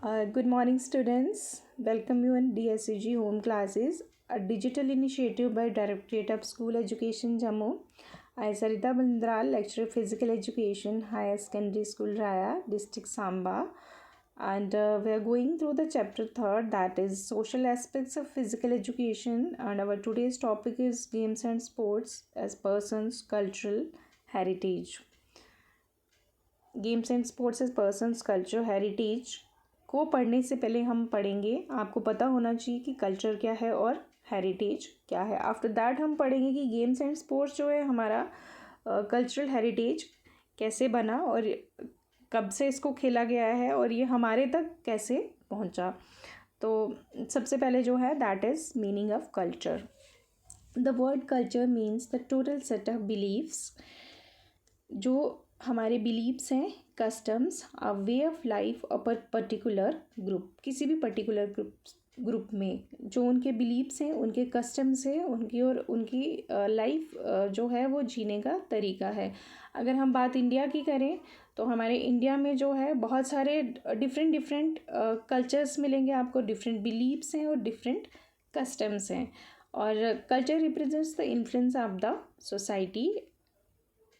Good morning, students. Welcome you in DSCG Home Classes, a digital initiative by Directorate of School Education, Jammu. I Sarita Bandral, lecturer Physical Education, Higher Secondary School, Raya, District Samba. And we are going through the chapter 3rd, that is social aspects of physical education. And our today's topic is games and sports as persons, cultural heritage. Games and sports as persons culture heritage को पढ़ने से पहले हम पढ़ेंगे, आपको पता होना चाहिए कि कल्चर क्या है और हेरिटेज क्या है. आफ्टर दैट हम पढ़ेंगे कि गेम्स एंड स्पोर्ट्स जो है हमारा कल्चरल हेरिटेज कैसे बना और कब से इसको खेला गया है और ये हमारे तक कैसे पहुंचा. तो सबसे पहले जो है that is meaning of culture. The word culture means the total set of beliefs. जो हमारे बिलीव्स हैं, customs, a way of life of particular group. किसी भी पर्टिकुलर ग्रुप में जो उनके बिलीव्स हैं, उनके कस्टम्स हैं, उनकी और उनकी लाइफ जो है वो जीने का तरीका है. अगर हम बात इंडिया की करें तो हमारे इंडिया में जो है बहुत सारे डिफरेंट कल्चर्स मिलेंगे आपको. डिफरेंट बिलीव्स हैं और डिफरेंट कस्टम्स हैं. और culture represents the influence of the society.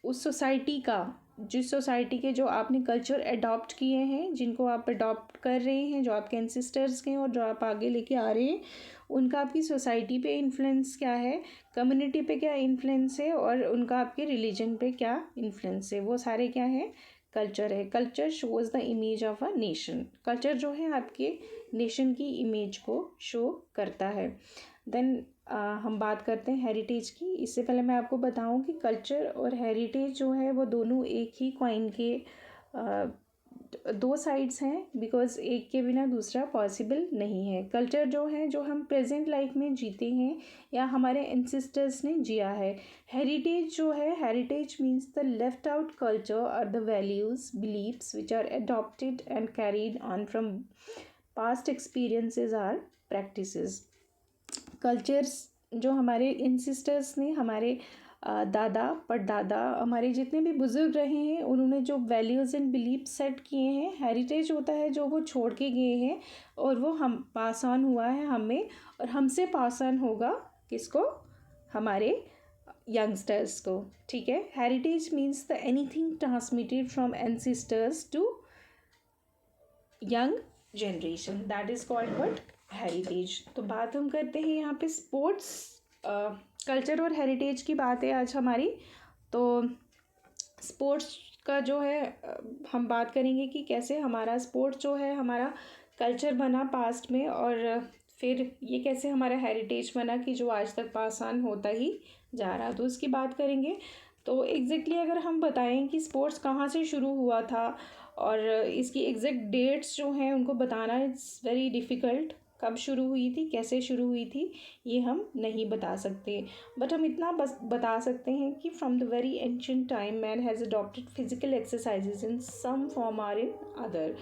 उस सोसाइटी का, जिस सोसाइटी के जो आपने कल्चर अडॉप्ट किए हैं, जिनको आप अडॉप्ट कर रहे हैं, जो आपके एंसेस्टर्स के हैं और जो आप आगे लेके आ रहे हैं, उनका आपकी सोसाइटी पे इन्फ्लुएंस क्या है, कम्युनिटी पे क्या इन्फ्लुएंस है और उनका आपके रिलीजन पे क्या इन्फ्लुएंस है, वो सारे क्या है, कल्चर है. Culture shows the image of a nation. Culture जो है आपके नेशन की इमेज को शो करता है. देन हम बात करते हैं हेरिटेज की. इससे पहले मैं आपको बताऊं कि कल्चर और हेरिटेज जो है वो दोनों एक ही कॉइन के दो साइड्स हैं, बिकॉज़ एक के बिना दूसरा पॉसिबल नहीं है. कल्चर जो है जो हम प्रेजेंट लाइफ में जीते हैं या हमारे एंसेस्टर्स ने जिया है. हेरिटेज जो है, heritage means the left out culture or the values, believes which are adopted and carried on from past experiences or practices. Cultures जो हमारे इंसिस्टर्स ने, हमारे दादा परदादा, हमारे जितने भी बुज़ुर्ग रहे हैं, उन्होंने जो वैल्यूज़ एंड बिलीफ सेट किए हैं. हेरिटेज होता है जो वो छोड़ के गए हैं और वो हम पास ऑन हुआ है हमें और हमसे पास ऑन होगा किसको, हमारे यंगस्टर्स को. ठीक है. Heritage means the anything transmitted from ancestors to young generation, that is called what, heritage. तो बात हम करते हैं यहाँ पे स्पोर्ट्स, कल्चर और हेरिटेज की बात है आज हमारी. तो स्पोर्ट्स का जो है हम बात करेंगे कि कैसे हमारा स्पोर्ट्स जो है हमारा कल्चर बना पास्ट में और फिर ये कैसे हमारा हेरिटेज बना कि जो आज तक पास ऑन होता ही जा रहा. तो उसकी बात करेंगे. तो एग्जैक्टली अगर हम बताएं कि स्पोर्ट्स कहाँ से शुरू हुआ था और इसकी एग्जैक्ट डेट्स जो हैं उनको बताना इट्स वेरी डिफ़िकल्ट. कब शुरू हुई थी, कैसे शुरू हुई थी, ये हम नहीं बता सकते. बट हम इतना बस बता सकते हैं कि from the very ancient time man has adopted physical exercises in some form or in other.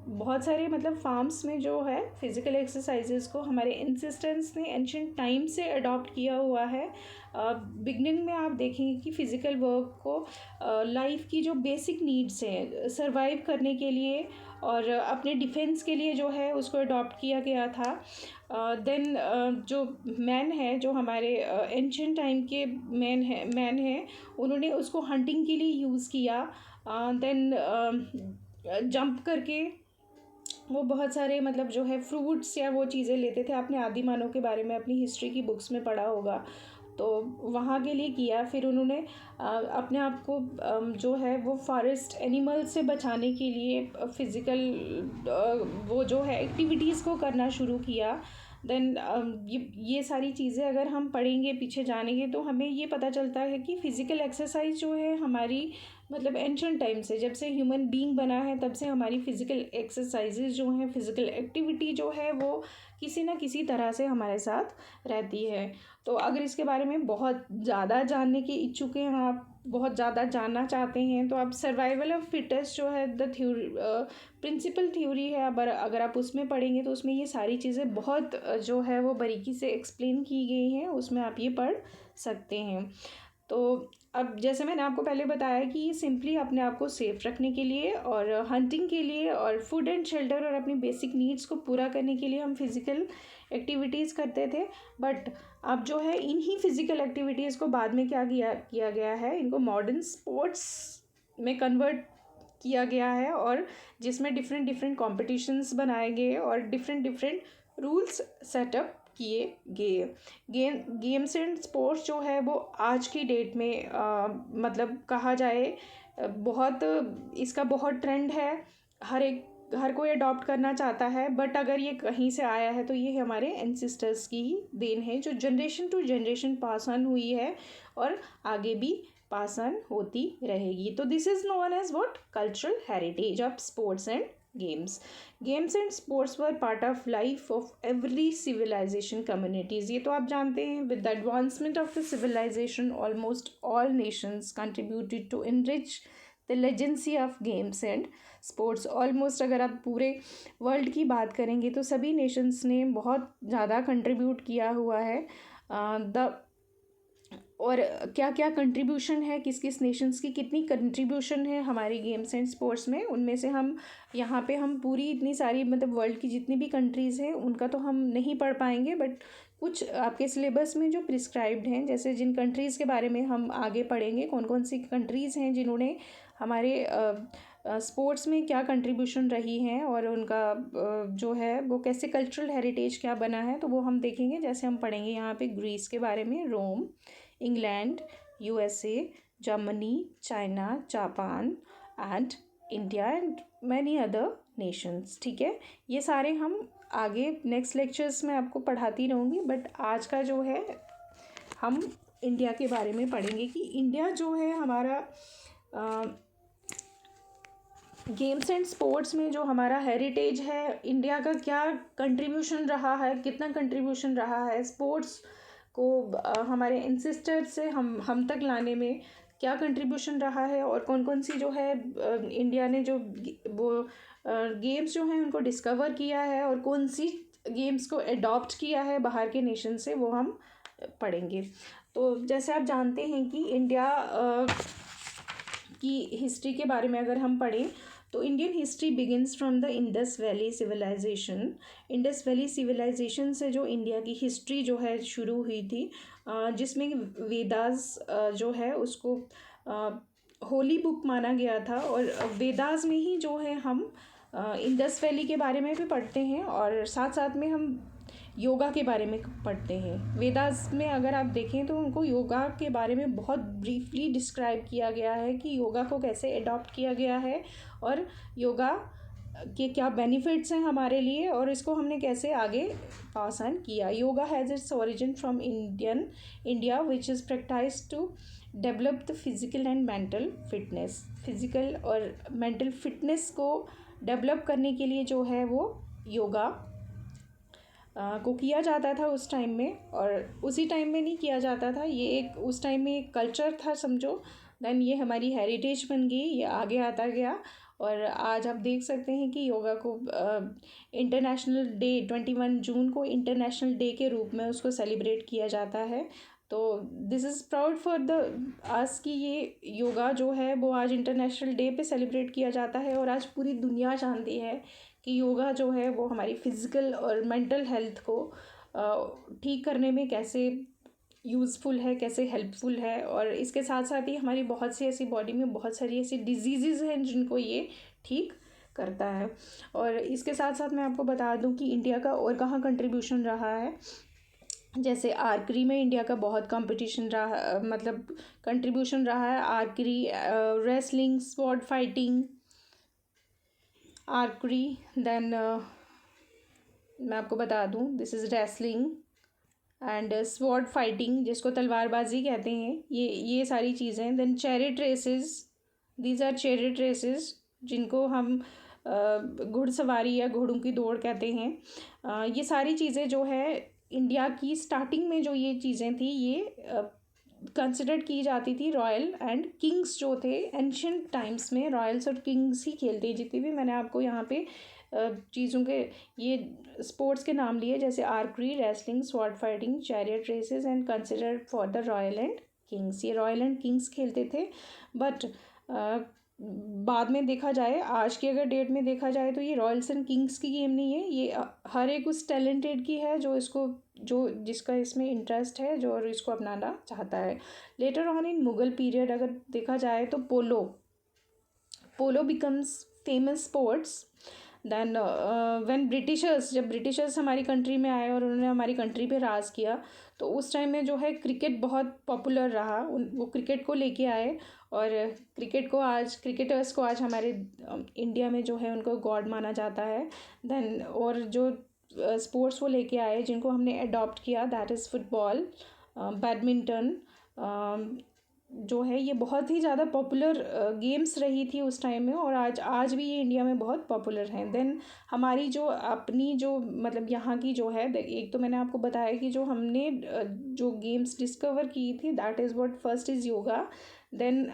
बहुत सारे मतलब फार्म्स में जो है फिज़िकल एक्सरसाइजेज को हमारे एंसेस्टर्स ने एंशिएंट टाइम से अडॉप्ट किया हुआ है. बिगनिंग में आप देखेंगे कि फ़िज़िकल वर्क को लाइफ की जो बेसिक नीड्स हैं सर्वाइव करने के लिए और अपने डिफेंस के लिए जो है उसको अडॉप्ट किया गया था. देन जो मैन है, जो हमारे एंशिएंट टाइम के मैन है, उन्होंने उसको हंटिंग के लिए यूज़ किया. देन जंप करके वो बहुत सारे मतलब जो है फ्रूट्स या वो चीज़ें लेते थे. आपने आदिमानव के बारे में अपनी हिस्ट्री की बुक्स में पढ़ा होगा, तो वहाँ के लिए किया. फिर उन्होंने अपने आप को जो है वो फॉरेस्ट एनिमल से बचाने के लिए फिज़िकल वो जो है एक्टिविटीज़ को करना शुरू किया. देन ये सारी चीज़ें अगर हम पढ़ेंगे, पीछे जानेंगे, तो हमें ये पता चलता है कि फ़िज़िकल एक्सरसाइज जो है हमारी मतलब एंशिएंट टाइम से, जब से ह्यूमन बीइंग बना है तब से हमारी फ़िज़िकल एक्सरसाइजेज जो हैं, फ़िज़िकल एक्टिविटी जो है वो किसी न किसी तरह से हमारे साथ रहती है. तो अगर इसके बारे में बहुत ज़्यादा जानने के इच्छुक हैं आप, बहुत ज़्यादा जानना चाहते हैं, तो आप सर्वाइवल ऑफ फिटेस्ट जो है द थ्योरी, प्रिंसिपल थ्योरी है, अगर आप उसमें पढ़ेंगे तो उसमें ये सारी चीज़ें बहुत जो है वो बारीकी से एक्सप्लेन की गई हैं, उसमें आप ये पढ़ सकते हैं. तो अब जैसे मैंने आपको पहले बताया कि ये सिंपली अपने आप को सेफ रखने के लिए और हंटिंग के लिए और फूड एंड शेल्टर और अपनी बेसिक नीड्स को पूरा करने के लिए हम फिज़िकल एक्टिविटीज़ करते थे। बट अब जो है इन्हीं फिज़िकल एक्टिविटीज़ को बाद में क्या किया गया है, इनको मॉडर्न स्पोर्ट्स में कन्वर्ट किया गया है, और जिसमें डिफरेंट डिफरेंट कॉम्पिटिशन्स बनाए गए और डिफरेंट डिफरेंट रूल्स सेटअप किए गए। गेम्स एंड स्पोर्ट्स जो है वो आज की डेट में मतलब कहा जाए बहुत इसका बहुत ट्रेंड है, हर कोई अडॉप्ट करना चाहता है। बट अगर ये कहीं से आया है तो ये हमारे एंसेस्टर्स की ही देन है, जो generation to generation pass on हुई है और आगे भी पास ऑन होती रहेगी। तो this is known as what cultural heritage of sports and games. Games and sports were part of life of every civilization communities. ये तो आप जानते हैं, with the advancement of the civilization almost all nations contributed to enrich the legacy of games and sports. Almost अगर आप पूरे world की बात करेंगे तो सभी नेशंस ने बहुत ज़्यादा कंट्रीब्यूट किया हुआ है। द और क्या क्या कंट्रीब्यूशन है, किस किस नेशंस की कितनी कंट्रीब्यूशन है हमारी गेम्स एंड स्पोर्ट्स में, उनमें से हम यहाँ पे हम पूरी इतनी सारी मतलब वर्ल्ड की जितनी भी कंट्रीज़ हैं उनका तो हम नहीं पढ़ पाएंगे। बट कुछ आपके सिलेबस में जो प्रिस्क्राइब्ड हैं, जैसे जिन कंट्रीज़ के बारे में हम आगे पढ़ेंगे, कौन कौन सी कंट्रीज़ हैं जिन्होंने हमारे स्पोर्ट्स में क्या कंट्रीब्यूशन रही हैं और उनका जो है वो कैसे कल्चरल हेरिटेज क्या बना है, तो वो हम देखेंगे। जैसे हम पढ़ेंगे यहाँ पे ग्रीस के बारे में, Rome, England, USA, Germany, China, Japan and India and many other nations. ठीक है, ये सारे हम आगे नेक्स्ट लेक्चर्स में आपको पढ़ाती रहूँगी। बट आज का जो है हम इंडिया के बारे में पढ़ेंगे कि इंडिया जो है हमारा गेम्स एंड स्पोर्ट्स में जो हमारा हेरिटेज है, इंडिया का क्या कंट्रीब्यूशन रहा है, कितना कंट्रीब्यूशन रहा है स्पोर्ट्स को हमारे एंसेस्टर से हम तक लाने में क्या कंट्रीब्यूशन रहा है, और कौन कौन सी जो है इंडिया ने जो वो गेम्स जो हैं उनको डिस्कवर किया है और कौन सी गेम्स को एडॉप्ट किया है बाहर के नेशन से, वो हम पढ़ेंगे। तो जैसे आप जानते हैं कि इंडिया की हिस्ट्री के बारे में अगर हम पढ़ें तो Indian history begins from the Indus valley civilization. Indus valley civilization से जो इंडिया की हिस्ट्री जो है शुरू हुई थी, जिसमें वेदास जो है उसको होली बुक माना गया था, और वेदास में ही जो है हम इंडस वैली के बारे में भी पढ़ते हैं और साथ साथ में हम योगा के बारे में पढ़ते हैं। वेदास में अगर आप देखें तो उनको योगा के बारे में बहुत ब्रीफली डिस्क्राइब किया गया है कि योगा को कैसे अडॉप्ट किया गया है और योगा के क्या बेनिफिट्स हैं हमारे लिए, और इसको हमने कैसे आगे पास ऑन किया। Yoga has its origin from India which is practised to develop the physical and mental fitness. Physical और मेंटल फिटनेस को डेवलप करने के लिए जो है वो योगा को किया जाता था उस टाइम में, और उसी टाइम में नहीं किया जाता था, ये एक उस टाइम में एक कल्चर था समझो। देन ये हमारी हेरिटेज बन गई, ये आगे आता गया, और आज आप देख सकते हैं कि योगा को इंटरनेशनल डे 21 जून को इंटरनेशनल डे के रूप में उसको सेलिब्रेट किया जाता है। तो this is proud for the अस कि ये योगा जो है वो आज इंटरनेशनल डे पे सेलिब्रेट किया जाता है, और आज पूरी दुनिया जानती है कि योगा जो है वो हमारी फिज़िकल और मेंटल हेल्थ को ठीक करने में कैसे यूज़फुल है, कैसे हेल्पफुल है। और इसके साथ साथ ही हमारी बहुत सी ऐसी बॉडी में बहुत सारी ऐसी डिजीज़ हैं जिनको ये ठीक करता है। और इसके साथ साथ मैं आपको बता दूं कि इंडिया का और कहाँ कंट्रीब्यूशन रहा है। जैसे आर्करी में इंडिया का बहुत कंपटीशन रहा, मतलब कंट्रीब्यूशन रहा है। Archery, wrestling, sword fighting, archery, then मैं आपको बता दूं this is wrestling and sword fighting जिसको तलवारबाजी कहते हैं, ये सारी चीज़ें। Then chariot races, these are chariot races जिनको हम घुड़सवारी या घोड़ों की दौड़ कहते हैं। ये सारी चीज़ें जो है इंडिया की स्टार्टिंग में जो ये चीज़ें थी ये कंसिडर की जाती थी। रॉयल एंड किंग्स जो थे एंशियंट टाइम्स में, रॉयल्स और किंग्स ही खेलते हैं। जितनी भी मैंने आपको यहाँ पे चीज़ों के ये स्पोर्ट्स के नाम लिए, जैसे archery, wrestling, sword fighting, chariot races and considered for the royal and kings. ये रॉयल एंड किंग्स खेलते थे, बट बाद में देखा जाए, आज की अगर डेट में देखा जाए तो ये रॉयल्स एंड किंग्स की गेम नहीं है, ये हर एक उस टैलेंटेड की है जो जिसका इसमें इंटरेस्ट है, जो और इसको अपनाना चाहता है। Later on in Mughal period अगर देखा जाए तो polo becomes famous sports. Then when Britishers, जब ब्रिटिशर्स हमारी कंट्री में आए और उन्होंने हमारी कंट्री पे राज किया, तो उस टाइम में जो है क्रिकेट बहुत पॉपुलर रहा। वो क्रिकेट को लेके आए, और क्रिकेटर्स को आज हमारे इंडिया में जो है उनको गॉड माना जाता है। देन और जो स्पोर्ट्स वो लेके आए जिनको हमने अडॉप्ट किया, दैट इज़ फुटबॉल, बैडमिंटन, जो है ये बहुत ही ज़्यादा पॉपुलर गेम्स रही थी उस टाइम में, और आज भी ये इंडिया में बहुत पॉपुलर हैं। देन हमारी जो अपनी जो मतलब यहाँ की जो है, एक तो मैंने आपको बताया कि जो हमने जो गेम्स डिस्कवर की थी, that is what first is yoga. Then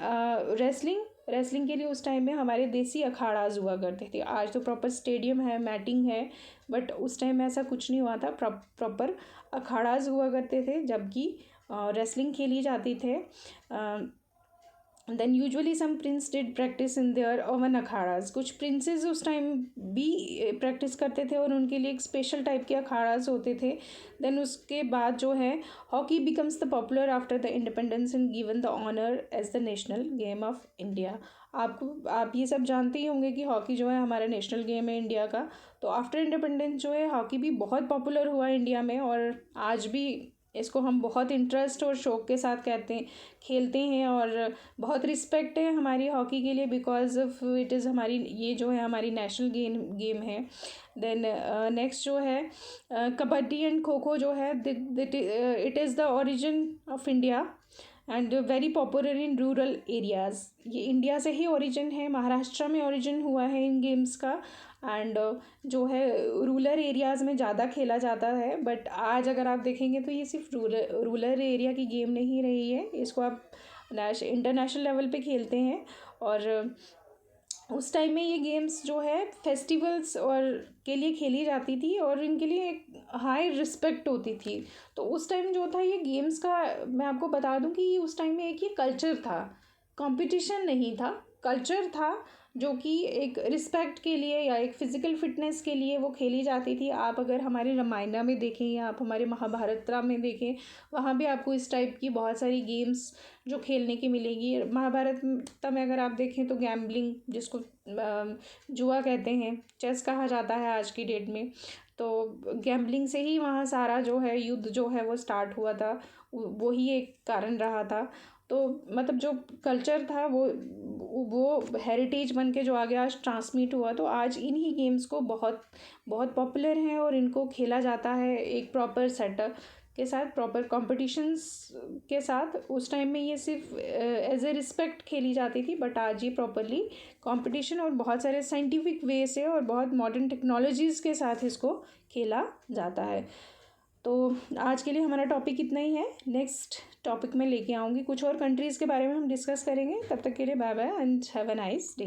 wrestling के लिए उस टाइम में हमारे देसी अखाड़ाज हुआ करते थे। आज तो प्रॉपर स्टेडियम है, मैटिंग है, बट उस टाइम में ऐसा कुछ नहीं हुआ था। प्रॉपर अखाड़ाज हुआ करते थे जबकि रेसलिंग खेली जाती थे। Then usually some prince did practice in their own अखाड़ाज। कुछ प्रिंसेस उस टाइम भी प्रैक्टिस करते थे और उनके लिए एक स्पेशल टाइप के अखाड़ाज होते थे। देन उसके बाद जो है hockey becomes the popular after the independence and given the honour as the national game of India. आप ये सब जानते ही होंगे कि हॉकी जो है हमारा नेशनल गेम है इंडिया का। तो आफ्टर इंडिपेंडेंस जो है हॉकी भी बहुत पॉपुलर हुआ इंडिया में, और आज भी इसको हम बहुत इंटरेस्ट और शौक़ के साथ खेलते हैं, और बहुत रिस्पेक्ट है हमारी हॉकी के लिए, बिकॉज ऑफ इट इज़ ये जो है हमारी नेशनल गेम है। देन नेक्स्ट जो है कबड्डी एंड खो खो जो है, it is the origin of India and very popular in rural areas. ये इंडिया से ही ओरिजिन है, महाराष्ट्र में ओरिजिन हुआ है इन गेम्स का, एंड जो है रूरल एरियाज़ में ज़्यादा खेला जाता है। बट आज अगर आप देखेंगे तो ये सिर्फ रूरल एरिया की गेम नहीं रही है, इसको आप इंटरनेशनल लेवल पे खेलते हैं। और उस टाइम में ये गेम्स जो है फेस्टिवल्स और के लिए खेली जाती थी, और इनके लिए एक हाई रिस्पेक्ट होती थी। तो उस टाइम जो था ये गेम्स का, मैं आपको बता दूं कि उस टाइम में एक ये कल्चर था, कंपटीशन नहीं था, कल्चर था, जो कि एक रिस्पेक्ट के लिए या एक फिज़िकल फिटनेस के लिए वो खेली जाती थी। आप अगर हमारे रामायण में देखें या आप हमारे महाभारत में देखें, वहाँ भी आपको इस टाइप की बहुत सारी गेम्स जो खेलने की मिलेगी। महाभारत में अगर आप देखें तो गैम्बलिंग, जिसको जुआ कहते हैं, चेस कहा जाता है आज की डेट में, तो गैम्बलिंग से ही वहाँ सारा जो है युद्ध जो है वो स्टार्ट हुआ था, वही एक कारण रहा था। तो मतलब जो कल्चर था वो हेरिटेज बन के जो आगे आज ट्रांसमिट हुआ, तो आज इन्हीं गेम्स को बहुत बहुत पॉपुलर हैं और इनको खेला जाता है एक प्रॉपर सेटअप के साथ, प्रॉपर कॉम्पिटिशन्स के साथ। उस टाइम में ये सिर्फ एज ए रिस्पेक्ट खेली जाती थी, बट आज ये प्रॉपरली कंपटीशन और बहुत सारे साइंटिफिक वे से और बहुत मॉडर्न टेक्नोलॉजीज़ के साथ इसको खेला जाता है। तो आज के लिए हमारा टॉपिक इतना ही है। नेक्स्ट टॉपिक में लेके आऊँगी, कुछ और कंट्रीज़ के बारे में हम डिस्कस करेंगे। तब तक के लिए bye bye and have a nice day.